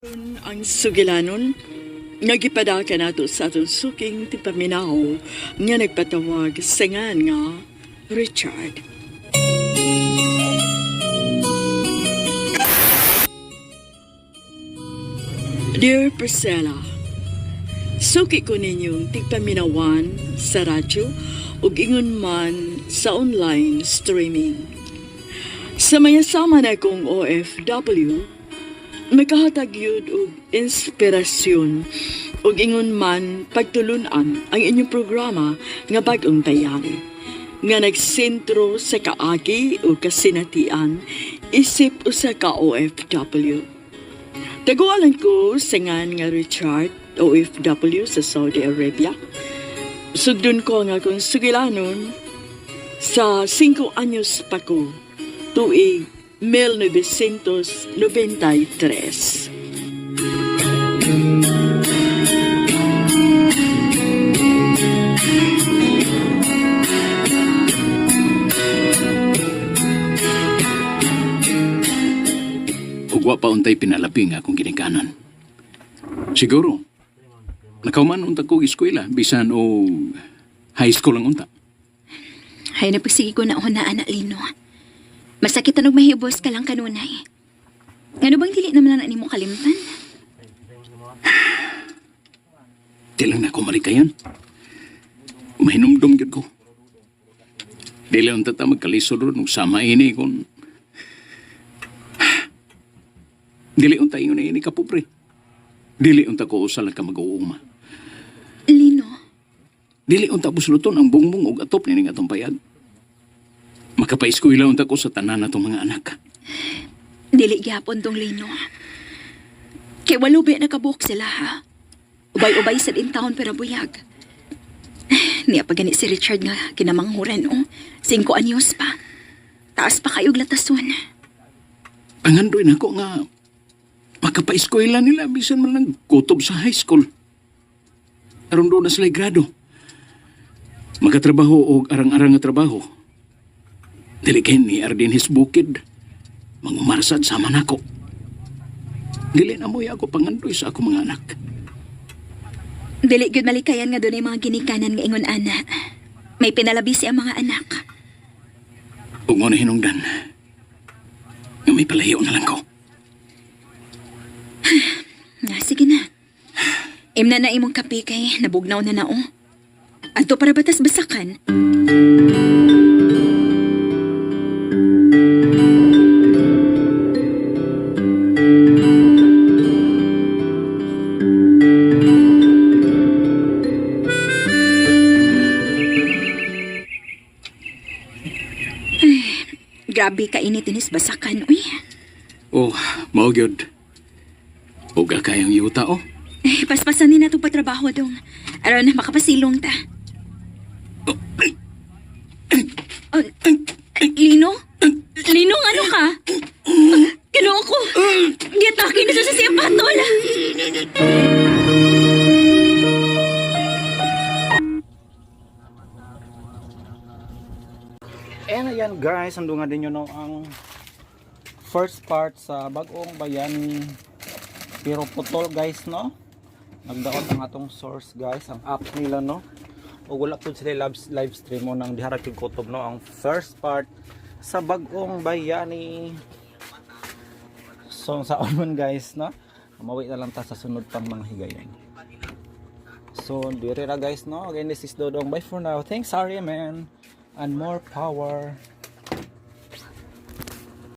Ang sugilanon, nagipadaka nato sa atong suking tipaminaw nga nagpatawag sa ngan nga Richard. Dear Priscilla, suki ko ninyong tigpaminawan sa radyo ug ingon man sa online streaming. Sa mayasama na kong OFW, nakahatag yun og inspirasyon ug ingon man pagtulunan ang inyong programa nga bag-ong tayari nga nagsentro sa kaagi o kasinatian isip usa ka OFW. Tagualan ko sa ngan nga Richard, OFW sa Saudi Arabia. Sugdon ko nga kung sugilanon sa 5 anyos pa ko tuig 1993. Ugwa pa untay pinalaping akong ginikanan. Siguro, nakauman unta ko eskwela, bisan o high school ang unta. Hay napagsige ko na una, anak Lino. Masakit anong mahibos ka lang kanunay. Ano bang dili naman na mo kalimtan? Di lang na ako malikayan. Mahinumdum gid ko. Dili unta ta magkalisod ron, sama ini kung... Dili unta ingon na ini ka pobre. Dili unta ko usal ka mag-uuma. Lino, Dili unta busluton ang bungbong ug atop ni atong payag. Makapaiskwela unta ko sa tanan natong mga anak. dili gyapon tong Lino. Kay walubi nakabuok sila ha. Ubay-ubay sa din taon pero buyag. Niya pa gani si Richard nga kinamanghuran o. 5 anyos pa. Taas pa kayog latason. Pangandoy na ko nga makapaiskwela nila bisan man lang kutob sa high school. Aron doon na sila grado. Magatrabaho o arang-arang nga trabaho. Dili kay ni Ardin his bukid. Mangumarsad sama nako. Dili na mo'y ako pangandoy sa ako mga anak. Dili gyud malikayan nga dunay mga ginikanan nga ingon ana. May pinalabisi ang mga anak. Ug mo na hinungdan. Nga may palayo na lang ko. Nga, sige na. Imna na imong kape kay nabugnaw na nao. Adto para batas basakan. Grabe ka init inis basakan, uy. Oh, mao gyud. Uga kayang yuta oh. Paspasan ni na itong patrabaho dong. Aron na makapasilong ta. Oh, Lino? Lino, ano ka? Kinuha ko. Giatake na siya sa siyapatol. And ayan guys, andungan din nyo no ang first part sa Bag-ong Bayani pero putol guys no. Nagdaot ang atong source guys, ang app nila no. O wala po sila live stream mo ng diharatid kutob no. Ang first part sa Bag-ong Bayani. So sa on guys no. Mawi na lang ta sa sunod pang mga higayon. So dire ra guys no. Again, this is Dodong. Bye for now. Thanks Ari man. And more power.